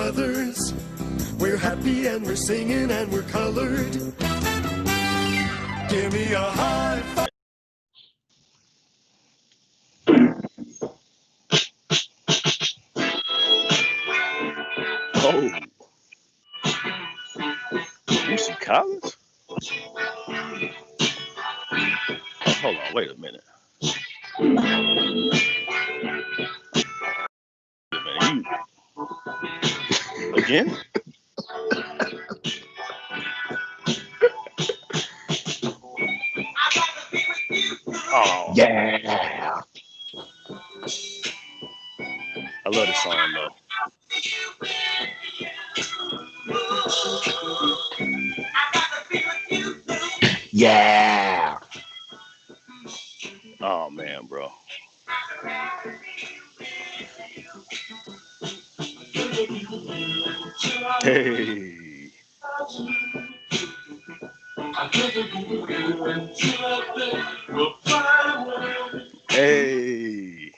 brothers. We're happy and we're singing and we're colored. Give me a high five. Oh, Lucy Collins? Hold on, wait a minute. You again? Oh, Yeah. I love this song though. Yeah. Oh man, bro. Hey. Hey.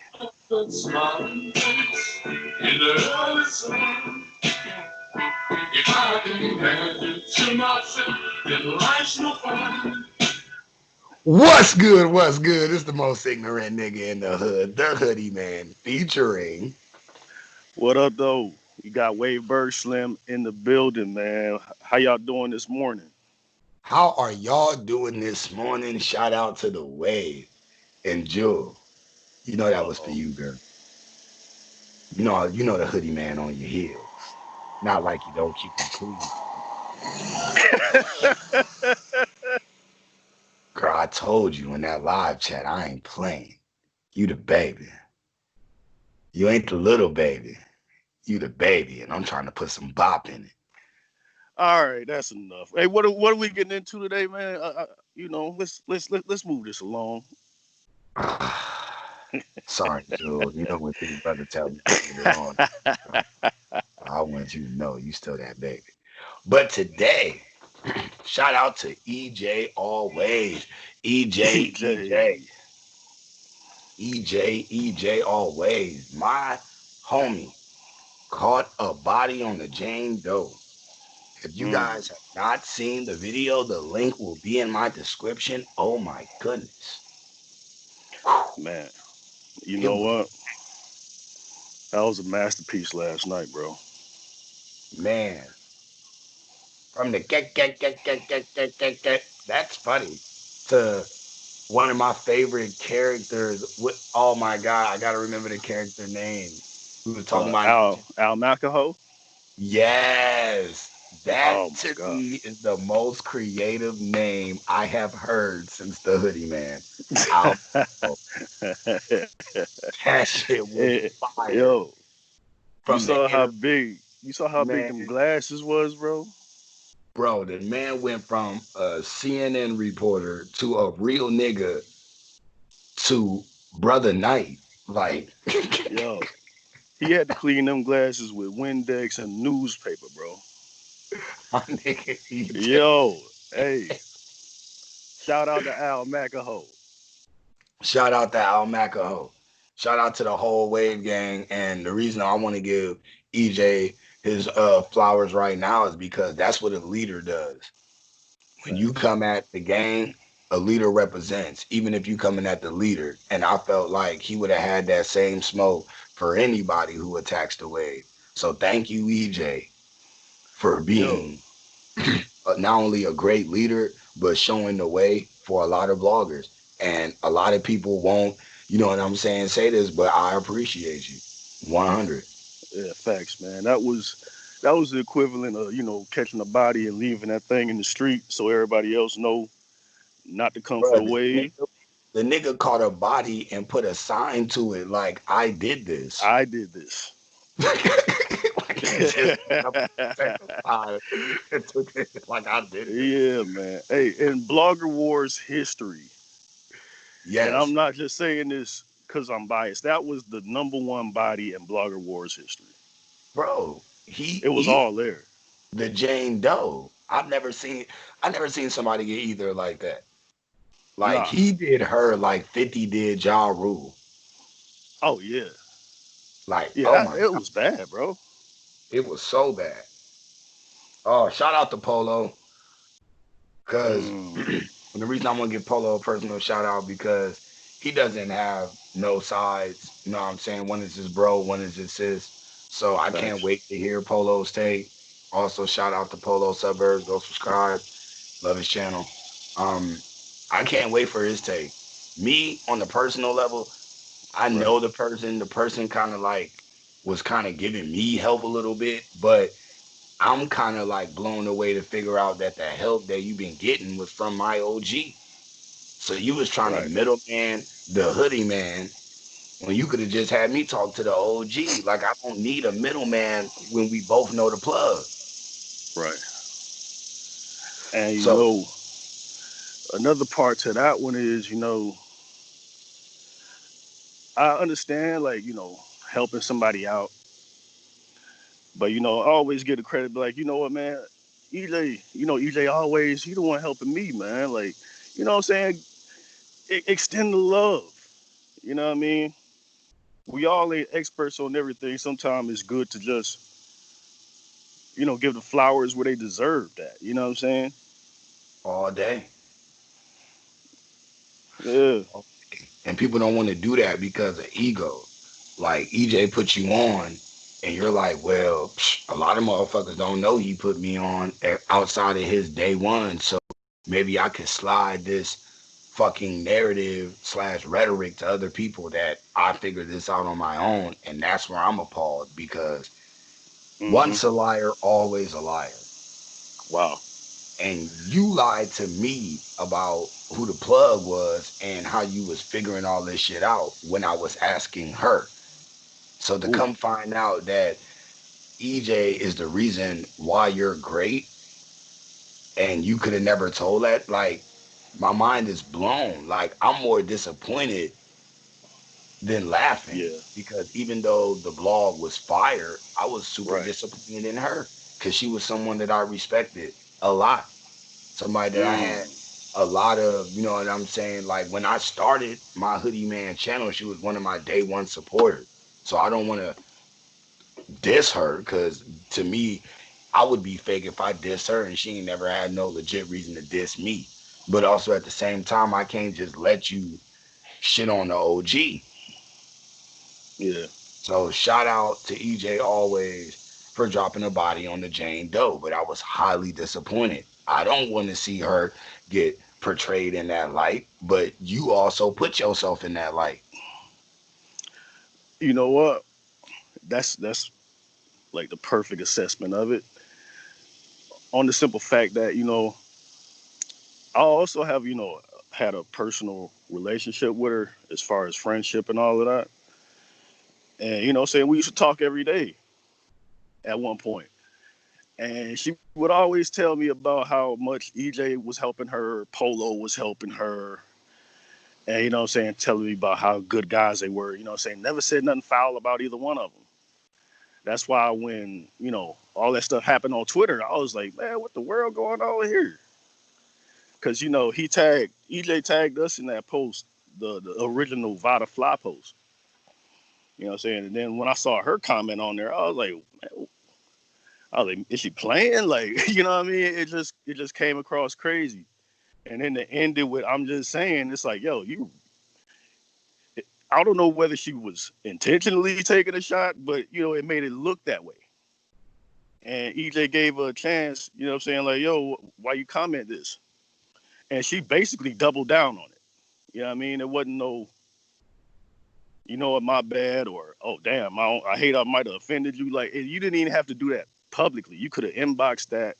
What's good? What's good? It's the most ignorant nigga in the hood, the Hoodie Man, featuring. What up though? You got Wave Bird Slim in the building, man. How y'all doing this morning? How are y'all doing this morning? Shout out to the Wave and Jewel. You know that was for you, girl. You know the Hoodie Man on your heels. Not like you don't keep them clean. Girl, I told you in that live chat, I ain't playing. You the baby. You ain't the little baby. You the baby, and I'm trying to put some bop in it. All right, that's enough. Hey, what are we getting into today, man? Let's move this along. Sorry, Joe. You know when big brother tell me to put it on, I want you to know you still that baby. But today, shout out to EJ Alwayz. EJ Alwayz. My homie caught a body on the Jane Doe. If you guys have not seen the video, the link will be in my description. Oh my goodness. Man, you know what? That was a masterpiece last night, bro. Man, from the get, that's funny, to one of my favorite characters. Oh my God, I gotta remember the character name. We were talking about Al Macaho. Yes, Oh that my to God. me is the most creative name I have heard since the Hoodie Man. That shit was fire. Yo, you saw how big man, them glasses was, bro. bro, the man went from a CNN reporter to a real nigga to Brother Knight. Like, Yo, he had to clean them glasses with Windex and newspaper, bro. my nigga, Yo, hey, shout out to Al Macaho. Shout out to Al Macaho. Shout out to the whole Wave gang. And the reason I want to give EJ his flowers right now is because that's what a leader does. When you come at the gang, a leader represents, even if you coming at the leader. And I felt like he would have had that same smoke for anybody who attacks the Wave. So thank you, EJ, for being not only a great leader, but showing the way for a lot of bloggers. And a lot of people won't, you know what I'm saying, say this, but I appreciate you. 100. Yeah, facts, man. That was the equivalent of, catching a body and leaving that thing in the street so everybody else know not to come for Bro, the wave. the nigga caught a body and put a sign to it like, I did this. I did this. Like I did this. Yeah, man. Hey, in Blogger Wars history, Yes. and I'm not just saying this because I'm biased, that was the number one body in Blogger Wars history. Bro, it was all there. The Jane Doe. I've never seen somebody get either like that. Like he did her like 50 did Ja Rule. Oh yeah. Like, Yeah, oh my it was bad, bro. It was so bad. Oh, shout out to Polo. Because Mm, the reason I'm gonna give Polo a personal shout out because he doesn't have no sides. You know what I'm saying? One is his bro, one is his sis. So I can't facts. wait to hear Polo's take. Also, shout out to Polo Suburbs. Go subscribe. Love his channel. Um, I can't wait for his take. Me on the personal level, I Right. know the person. The person kind of like was kind of giving me help a little bit, but I'm kind of like blown away to figure out that the help that you've been getting was from my OG. So you was trying to Right. middleman the hoodie man when you could have just had me talk to the OG. Like I don't need a middleman when we both know the plug. Right. And So another part to that one is, I understand like, helping somebody out, but I always get the credit, be like, you know what, man, EJ, EJ always, he the one helping me, man. Like, what I'm saying? Extend the love. You know what I mean? We all ain't experts on everything. Sometimes it's good to just, give the flowers where they deserve that. You know what I'm saying? all day. Yeah. And people don't want to do that because of ego. Like EJ put you on, and you're like, well, a lot of motherfuckers don't know he put me on outside of his day one. So maybe I could slide this fucking narrative slash rhetoric to other people that I figured this out on my own. And that's where I'm appalled because Hmm. once a liar, always a liar. Wow. And you lied to me about who the plug was and how you was figuring all this shit out when I was asking her. So to Ooh. come find out that EJ is the reason why you're great and you could have never told that, like my mind is blown. Like I'm more disappointed than laughing Yeah. because even though the blog was fire, I was super Right. disappointed in her because she was someone that I respected a lot. Somebody that I had Mm. a lot of, you know what I'm saying? Like when I started my Hoodie Man channel, she was one of my day one supporters. So I don't want to diss her because to me, I would be fake if I diss her and she ain't never had no legit reason to diss me. But also at the same time, I can't just let you shit on the OG. Yeah. So shout out to EJ Always for dropping a body on the Jane Doe, but I was highly disappointed. I don't want to see her get portrayed in that light, but you also put yourself in that light. You know what? That's like the perfect assessment of it. On the simple fact that I also have had a personal relationship with her as far as friendship and all of that. And saying we used to talk every day at one point. And she would always tell me about how much EJ was helping her, Polo was helping her, and telling me about how good guys they were. Never said nothing foul about either one of them. That's why when all that stuff happened on Twitter, I was like, man, what the world going on here? Because EJ tagged us in that post, the original Vada Fly post. And then when I saw her comment on there, I was like, is she playing? Like, you know what I mean? It just came across crazy. And then to end it with, I'm just saying, it's like, yo, I don't know whether she was intentionally taking a shot, but it made it look that way. And EJ gave her a chance, saying like, yo, why you comment this? And she basically doubled down on it. You know what I mean? It wasn't no, what, my bad, or oh damn, I hate I might have offended you. Like you didn't even have to do that publicly. You could have inboxed that.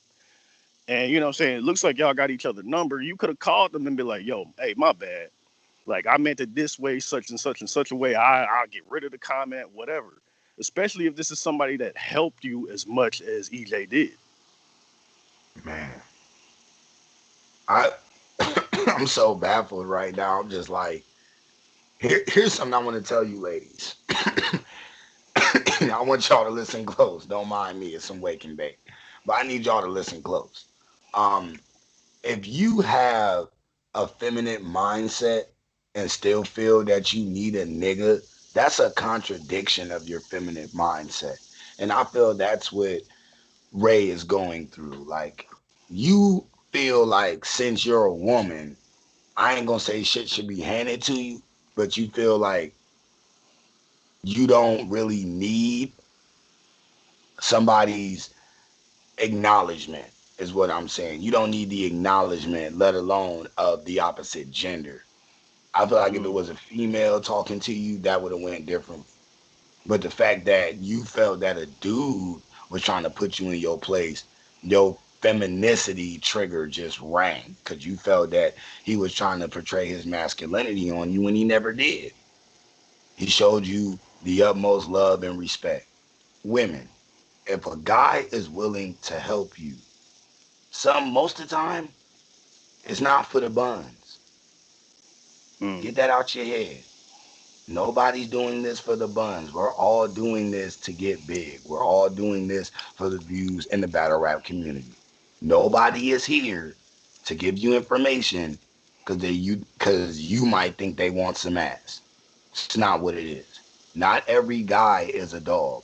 And it looks like y'all got each other number. You could have called them and be like, yo, hey, my bad. Like I meant it this way, such and such a way. I'll get rid of the comment, whatever. Especially if this is somebody that helped you as much as EJ did. Man, I I'm so baffled right now. I'm just like, here's something I want to tell you, ladies. I want y'all to listen close. Don't mind me. It's some wake and bake, but I need y'all to listen close. Um, if you have a feminine mindset and still feel that you need a nigga, that's a contradiction of your feminine mindset. And I feel that's what Ray is going through. Like, you feel like since you're a woman, I ain't gonna say shit should be handed to you, but you feel like you don't really need somebody's acknowledgement, is what I'm saying. You don't need the acknowledgement, let alone of the opposite gender. I feel like if it Mm, was a female talking to you, that would have went different. But the fact that you felt that a dude was trying to put you in your place, your femininity trigger just rang because you felt that he was trying to portray his masculinity on you when he never did. He showed you the utmost love and respect. Women, if a guy is willing to help you, most of the time, it's not for the buns. mm. Get that out your head. Nobody's doing this for the buns. We're all doing this to get big. We're all doing this for the views in the battle rap community. Nobody is here to give you information because you might think they want some ass. It's not what it is. Not every guy is a dog.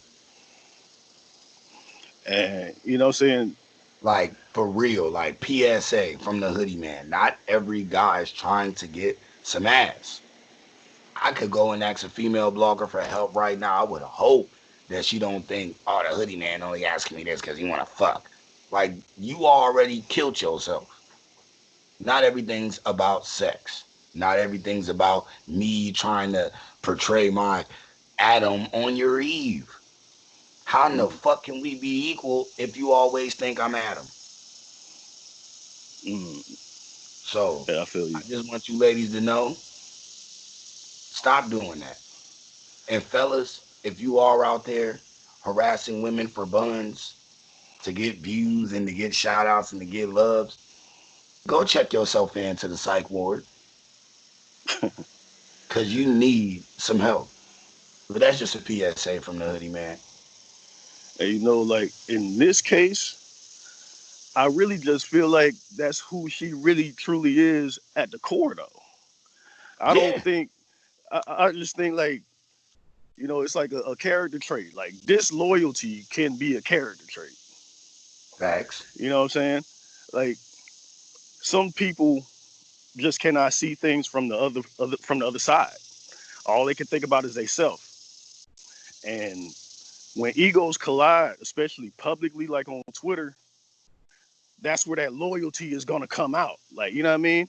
And you know what I'm saying? Like for real, like PSA from the Hoodie Man. Not every guy is trying to get some ass. I could go and ask a female blogger for help right now. I would hope that she don't think, oh, the Hoodie Man only asking me this because he want to fuck. Like you already killed yourself. Not everything's about sex. Not everything's about me trying to portray my Adam on your Eve. How in the Mm, fuck can we be equal if you always think I'm Adam? mm. So Yeah, I feel I you. just want you ladies to know, stop doing that. And fellas, if you are out there harassing women for buns to get views and to get shout outs and to get loves, go check yourself into the psych ward because you need some help. But that's just a PSA from the Hoodie Man. And you know, like in this case, I really just feel like that's who she really truly is at the core, though. I don't Yeah, think, I just think like, you know, it's like a character trait. Like disloyalty can be a character trait. facts. You know what I'm saying? Like some people just cannot see things from the other side. All they can think about is they self. And when egos collide, especially publicly, like on Twitter, that's where that loyalty is gonna come out. Like, you know what I mean?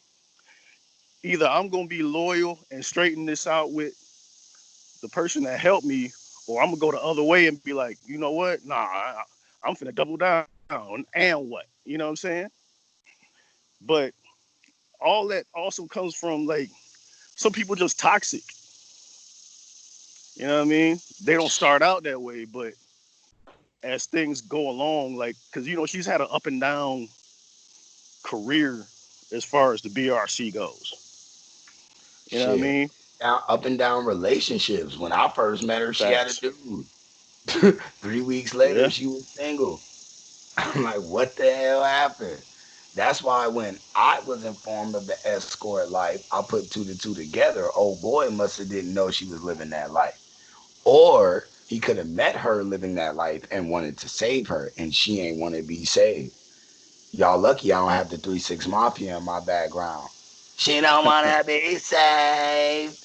Either I'm gonna be loyal and straighten this out with the person that helped me, or I'm gonna go the other way and be like, you know what? Nah, I'm finna double down. And what? You know what I'm saying? But all that also comes from like some people just toxic. You know what I mean? They don't start out that way, but as things go along, like, cause you know she's had an up and down career as far as the BRC goes. You know what I Shit. mean? Up and down relationships. When I first met her, she had a Facts. dude. 3 weeks later, Yeah. she was single. I'm like, what the hell happened? That's why when I was informed of the escort life, I put two to two together. Oh boy must have didn't know she was living that life. Or he could have met her living that life and wanted to save her, and she ain't want to be saved. Y'all lucky I don't have the 3-6 Mafia in my background. She don't want to be saved.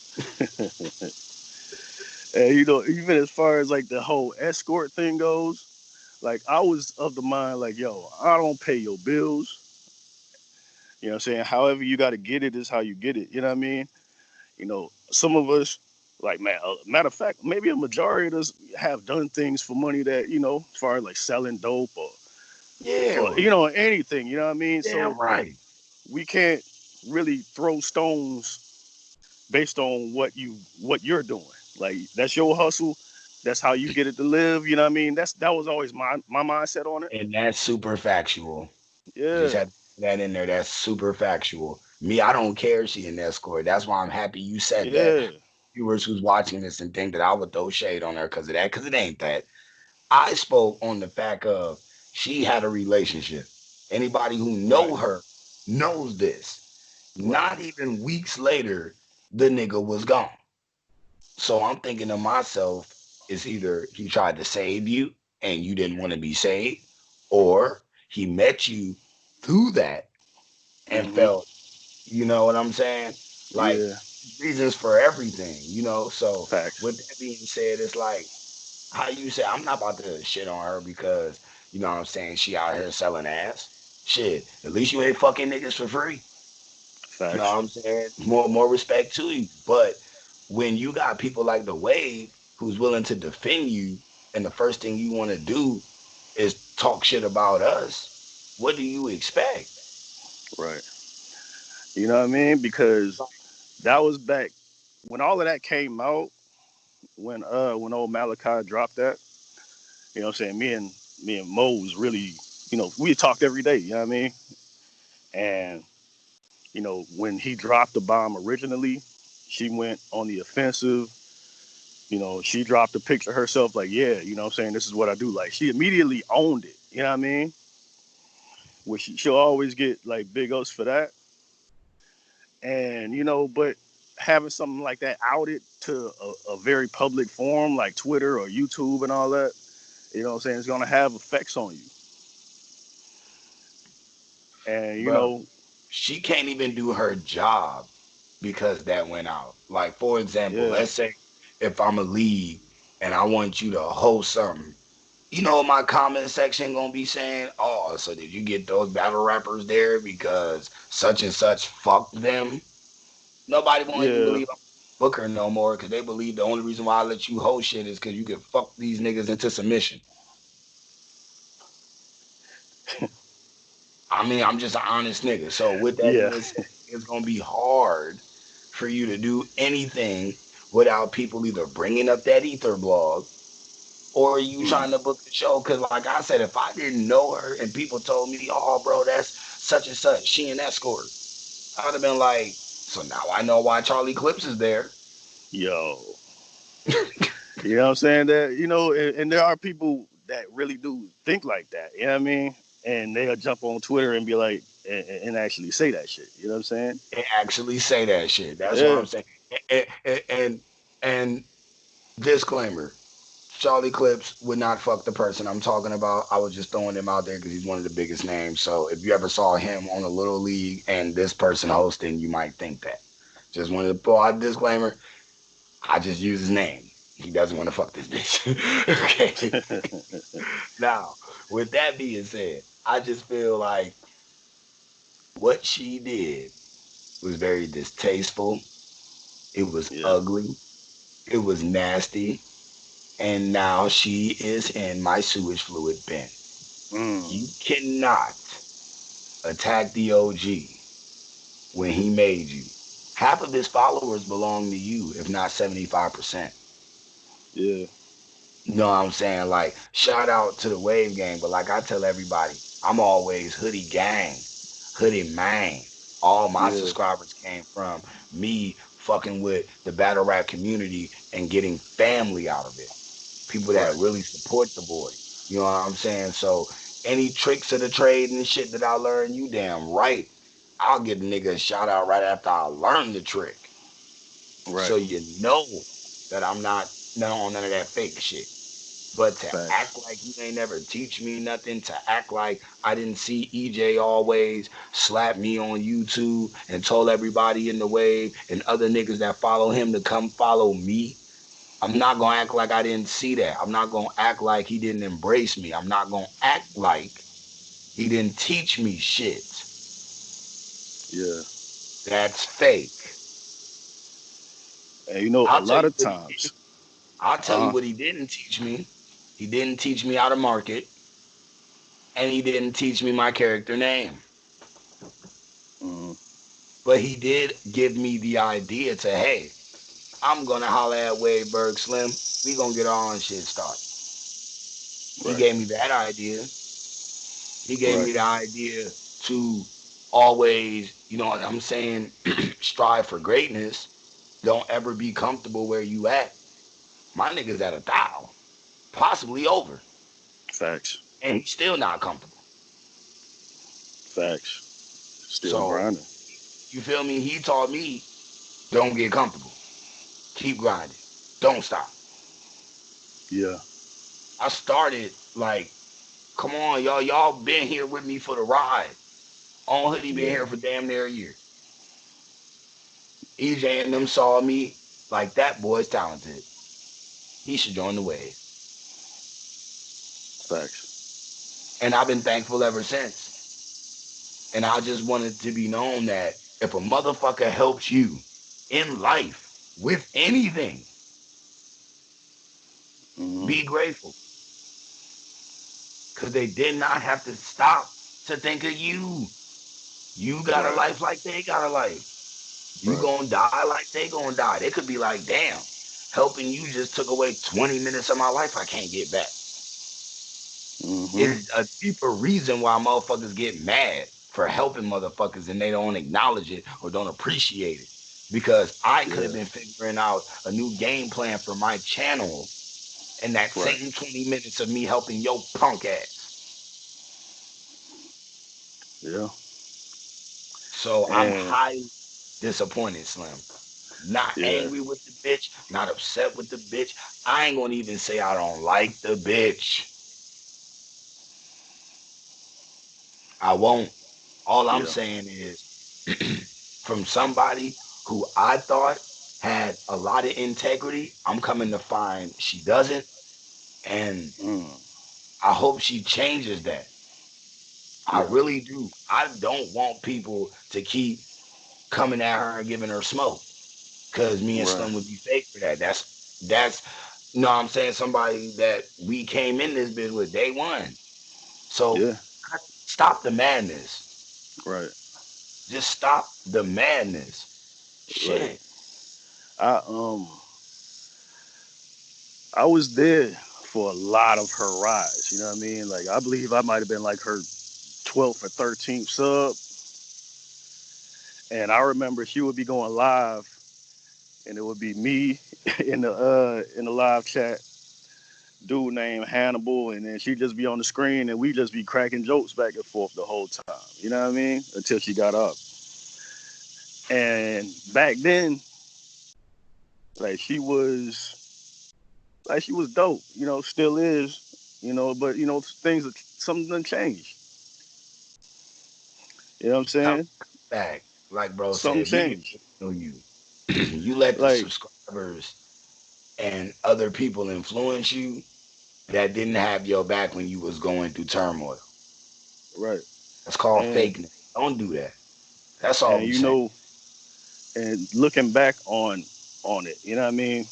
And you know, even as far as like the whole escort thing goes, like I was of the mind like, yo, I don't pay your bills. You know what I'm saying? However you got to get it is how you get it. You know what I mean? You know, some of us, like, man, matter of fact, maybe a majority of us have done things for money that, you know, as far as like selling dope or for, Yeah, you know, anything, you know what I mean? damn So right. we can't really throw stones based on what you're doing. Like that's your hustle. That's how you get it to live. You know what I mean? That was always my mindset on it. And that's super factual. Just Yeah. had to put that in there. That's super factual. Me, I don't care if she an escort. That's why I'm happy you said that. Yeah. Viewers who's watching this and think that I would throw shade on her because of that, because it ain't that. I spoke on the fact of she had a relationship. Anybody who Right. know her knows this. Right. Not even weeks later, the nigga was gone. So I'm thinking to myself, it's either he tried to save you and you didn't want to be saved, or he met you through that and Hmm. felt, you know what I'm saying? Like Yeah. reasons for everything, you know. So Facts. with that being said, it's like how you say I'm not about to shit on her because you know what I'm saying she out here selling ass. Shit, at least you ain't fucking niggas for free. You know what Facts. I'm saying? More respect to you. But when you got people like the Wave who's willing to defend you, and the first thing you want to do is talk shit about us, what do you expect? Right. You know what I mean? Because that was back when all of that came out. When old Malachi dropped that, you know what I'm saying? Me and Mo was really, we had talked every day. You know what I mean? And when he dropped the bomb originally, she went on the offensive. She dropped a picture of herself like, yeah, you know what I'm saying? This is what I do. Like, she immediately owned it. You know what I mean? Which she'll always get like big ups for that. And, but having something like that outed to a very public forum like Twitter or YouTube and all that, you know what I'm saying? It's going to have effects on you. And, Bro, she can't even do her job because that went out. Like, for example, yeah, let's say if I'm a league and I want you to host something, you know, my comment section gonna be saying, "Oh, so did you get those battle rappers there because such and such fucked them?" Nobody won't even yeah, believe I'm Booker no more because they believe the only reason why I let you host shit is because you can fuck these niggas into submission. I mean, I'm just an honest nigga. So with that yeah, being said, it's gonna be hard for you to do anything without people either bringing up that ether blog or you mm, trying to book the show. Cause like I said, if I didn't know her and people told me, "Oh, bro, that's such and such," she an escort, I would have been like, "So now I know why Charlie Clips is there." yo. You know what I'm saying? That, and there are people that really do think like that. You know what I mean? And they'll jump on Twitter and be like, and actually say that shit. You know what I'm saying? And actually say that shit. That's what Yeah, I'm saying. And disclaimer: Charlie Clips would not fuck the person I'm talking about. I was just throwing him out there because he's one of the biggest names. So if you ever saw him on a little league and this person hosting, you might think that. Just wanted to throw out a disclaimer. I just use his name. He doesn't want to fuck this bitch. Okay. Now, with that being said, I just feel like what she did was very distasteful. It was yeah, ugly. It was nasty. And now she is in my sewage fluid bin. You mm, cannot attack the OG when he made you. Half of his followers belong to you, if not 75%. yeah, You know what I'm saying? Like, shout out to the Wave Gang, but like I tell everybody, I'm always Hoodie Gang, Hoodie Man. All my yeah. subscribers came from me fucking with the battle rap community and getting family out of it. People that Right, really support the boy. You know what I'm saying? So any tricks of the trade and shit that I learned, you damn right. I'll give the nigga a shout out right after I learn the trick. right. So you know that I'm not on none of that fake shit. But to Facts. act like you ain't never teach me nothing, to act like I didn't see EJ always slap me on YouTube and told everybody in the wave and other niggas that follow him to come follow me. I'm not gonna act like I didn't see that. I'm not gonna act like he didn't embrace me. I'm not gonna act like he didn't teach me shit. Yeah. That's fake. And a I'll tell lot you of what he did. times, I'll tell you uh, what he didn't teach me. He didn't teach me how to market, and he didn't teach me my character name. mm, But he did give me the idea to, hey, I'm gonna holler at Wadeberg Slim. We gonna get our own shit started. He right, gave me that idea. He gave right, me the idea to always, you know what I'm saying, strive for greatness. Don't ever be comfortable where you at. My nigga's at 1,000, possibly over, facts, and he's still not comfortable. facts. Still So grinding. you feel me? He taught me, don't get comfortable. Keep grinding. Don't stop. Yeah. I started like, come on, y'all been here with me for the ride. On Hoodie been Yeah. here for damn near a year. EJ and them saw me like that boy's talented. He should join the wave. Facts. And I've been thankful ever since. And I just wanted to be known that if a motherfucker helps you in life with anything, Hmm. be grateful. Because they did not have to stop to think of you. You got a Right. life like they got a life. You Right. gonna die like they gonna die. They could be like, damn, helping you just took away 20 minutes of my life I can't get back. Hmm. It's a deeper reason why motherfuckers get mad for helping motherfuckers and they don't acknowledge it or don't appreciate it. Because I could have Yeah. been figuring out a new game plan for my channel in that Right. same 20 minutes of me helping your punk ass. Yeah. So I'm And highly disappointed, Slim. Not yeah. angry with the bitch, not upset with the bitch. I ain't gonna even say I don't like the bitch. I won't. All I'm Yeah. saying is from somebody who I thought had a lot of integrity, I'm coming to find she doesn't. And Mm. I hope she changes that. I Yeah. really do. I don't want people to keep coming at her and giving her smoke. Cause me and Right. Slim would be fake for that. That's you know what I'm saying, somebody that we came in this biz with day one. So Yeah. stop the madness. Right. Just stop the madness. Like Shit. I I was there for a lot of her rides. You know what I mean? Like I believe I might have been like her 12th or 13th sub, and I remember she would be going live, and it would be me in the live chat, dude named Hannibal, and then she'd just be on the screen, and we just be cracking jokes back and forth the whole time. You know what I mean? Until she got up, and back then, like she was dope. You know, still is. You know, but you know things something done changed. You know what I'm Come saying? back. Like bro said, Something if you changed. know you, you let the Like subscribers and other people influence you that didn't have your back when you was going through turmoil. right, That's called and fakeness. Don't do that. That's all and we you saying. know, and looking back on it, you know what I mean?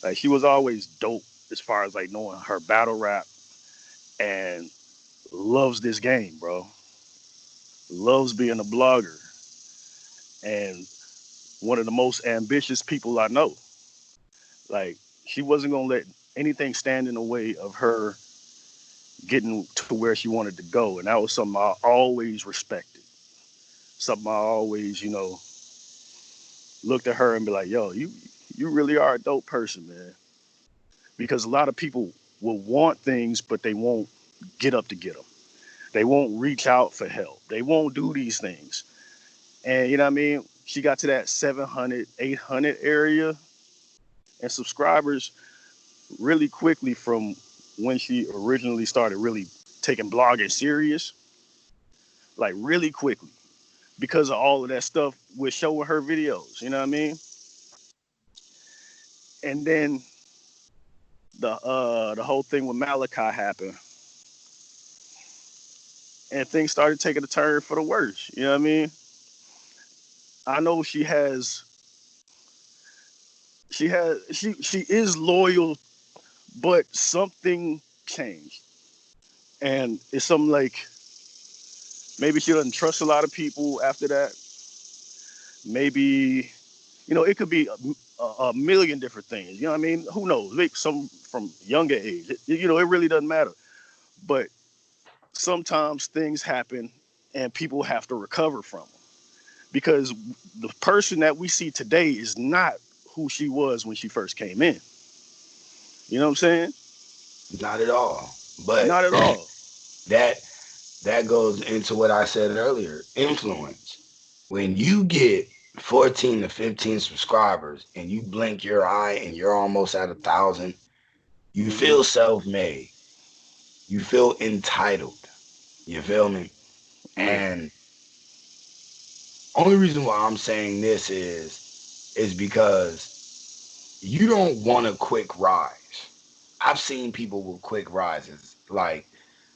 Like she was always dope as far as like knowing her battle rap and loves this game, bro. Loves being a blogger and one of the most ambitious people I know. Like she wasn't gonna let anything stand in the way of her getting to where she wanted to go, and that was something I always respected. Something I always, you know, looked at her and be like, "Yo, you really are a dope person, man." Because a lot of people will want things, but they won't get up to get them. They won't reach out for help. They won't do these things. And you know what I mean? She got to that 700, 800 area and subscribers really quickly from when she originally started really taking blogging serious, like really quickly because of all of that stuff with showing her videos. You know what I mean? And then the whole thing with Malachi happened, and things started taking a turn for the worse. You know what I mean? I know she is loyal, but something changed, and it's something like maybe she doesn't trust a lot of people after that. Maybe you know it could be a million different things. You know what I mean? Who knows? Maybe some from younger age. You know, it really doesn't matter. But sometimes things happen, and people have to recover from them because the person that we see today is not who she was when she first came in. You know what I'm saying? Not at all. But Not at all. that that goes into what I said earlier, influence. When you get 14 to 15 subscribers and you blink your eye and you're almost at 1,000, You Mm-hmm. feel self-made. You feel entitled. You feel me? Yeah. And only reason why I'm saying this is because you don't want a quick rise. I've seen people with quick rises, like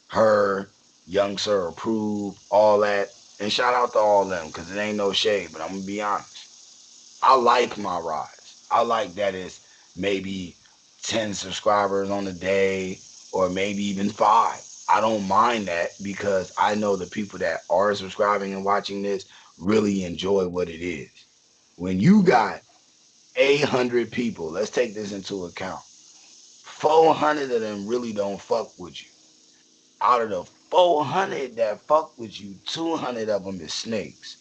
her, Young Sir Approve, all that. And shout out to all of them because it ain't no shade, but I'm gonna be honest. I like my rise. I like that it's maybe 10 subscribers on a day or maybe even five. I don't mind that because I know the people that are subscribing and watching this really enjoy what it is. When you Mm. got 800 people, let's take this into account. 400 of them really don't fuck with you. Out of the 400 that fuck with you, 200 of them is snakes.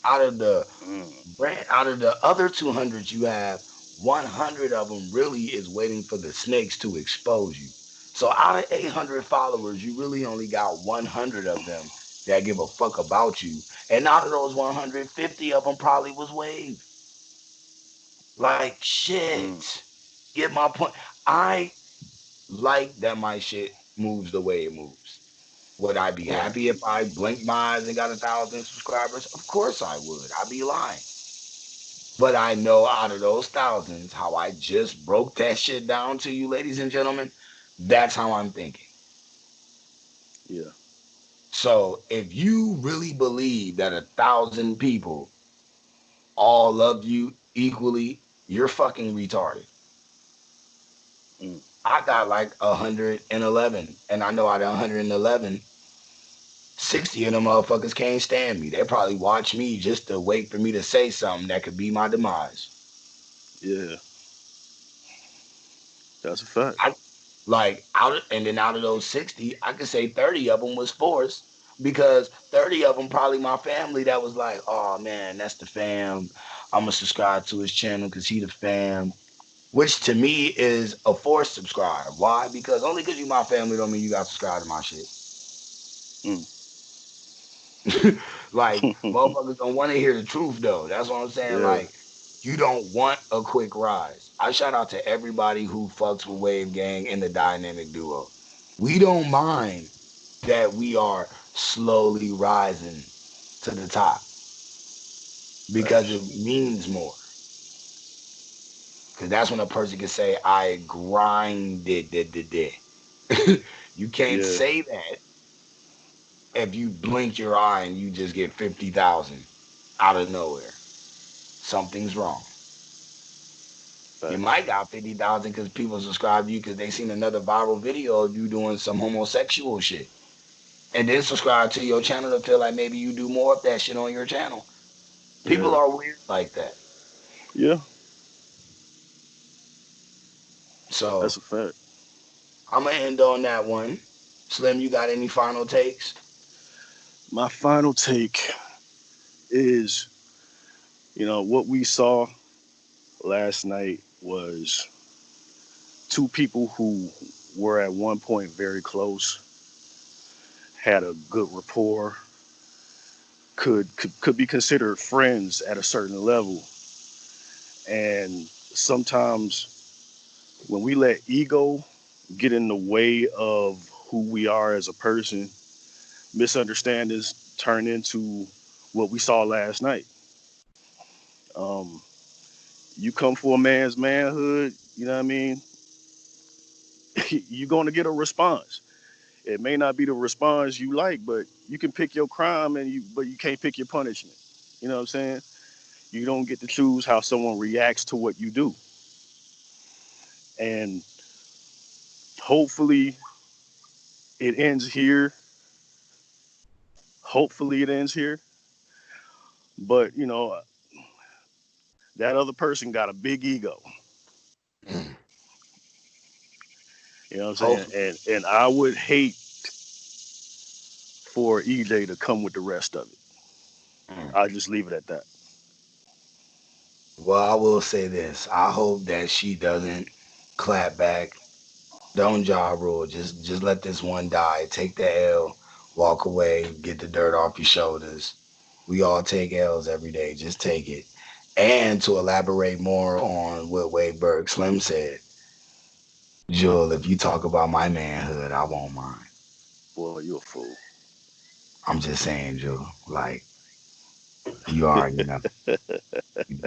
Out of the Mm. out of the other 200 you have, 100 of them really is waiting for the snakes to expose you. So out of 800 followers, you really only got 100 of them that give a fuck about you. And out of those 150 of them probably was wave. Like Mm. shit. Get my point. I like that my shit moves the way it moves. Would I be Right. happy if I blinked my eyes and got 1,000 subscribers? Of course I would. I'd be lying. But I know out of those thousands, how I just broke that shit down to you, ladies and gentlemen, that's how I'm thinking. Yeah. So if you really believe that 1,000 people all love you equally, you're fucking retarded. Mm. I got like 111, and I know out of 111, 60 of them motherfuckers can't stand me. They probably watch me just to wait for me to say something that could be my demise. Yeah. That's a fact. I like out of, and then out of those 60, I could say 30 of them was forced because 30 of them probably my family that was like, oh man, that's the fam. I'm gonna subscribe to his channel because he the fam. Which to me is a forced subscribe. Why? Because only because you my family don't mean you got to subscribe to my shit. Mm. Like motherfuckers don't want to hear the truth though. That's what I'm saying. Yeah. Like you don't want a quick rise. I shout out to everybody who fucks with Wave Gang and the dynamic duo. We don't mind that we are slowly rising to the top because it Facts. means more. Because that's when a person can say, I grinded. You can't Yeah. say that if you blink your eye and you just get 50,000 out of nowhere. Something's wrong. You Facts. might got 50,000 because people subscribe to you because they seen another viral video of you doing some homosexual shit. And then subscribe to your channel to feel like maybe you do more of that shit on your channel. People Yeah. are weird like that. Yeah. That's So a fact. I'm gonna end on that one. Slim, you got any final takes? My final take is, what we saw last night was two people who were at one point very close, had a good rapport, could be considered friends at a certain level. And sometimes when we let ego get in the way of who we are as a person, misunderstandings turn into what we saw last night. Um, you come for a man's manhood, you know what I mean? You're going to get a response. It may not be the response you like, but you can pick your crime but you can't pick your punishment. You know what I'm saying? You don't get to choose how someone reacts to what you do. And hopefully it ends here. Hopefully it ends here. But, that other person got a big ego. Mm. You know what I'm saying? Hopefully. And I would hate for EJ to come with the rest of it. Mm. I'll just leave it at that. Well, I will say this. I hope that she doesn't clap back. Don't jaw rule. Just let this one die. Take the L, walk away, get the dirt off your shoulders. We all take L's every day. Just take it. And to elaborate more on what Wade Berg Slim said, Jewel, if you talk about my manhood, I won't mind. Boy, you a fool. I'm just saying, Jewel. Like, you already know.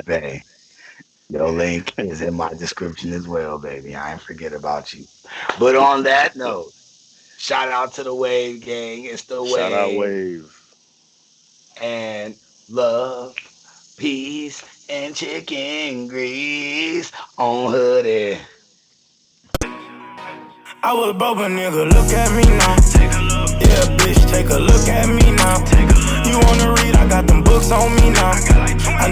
Babe, your link is in my description as well, baby. I ain't forget about you. But on that note, shout out to the Wave Gang. It's the Shout out Wave. Wave. And love, peace, and chicken grease on Hoodie. I was broke, a nigga, look at me now. Take a look. Yeah, bitch, take a look at me now. Take a look. You wanna read? I got them books on me now. I got like 20.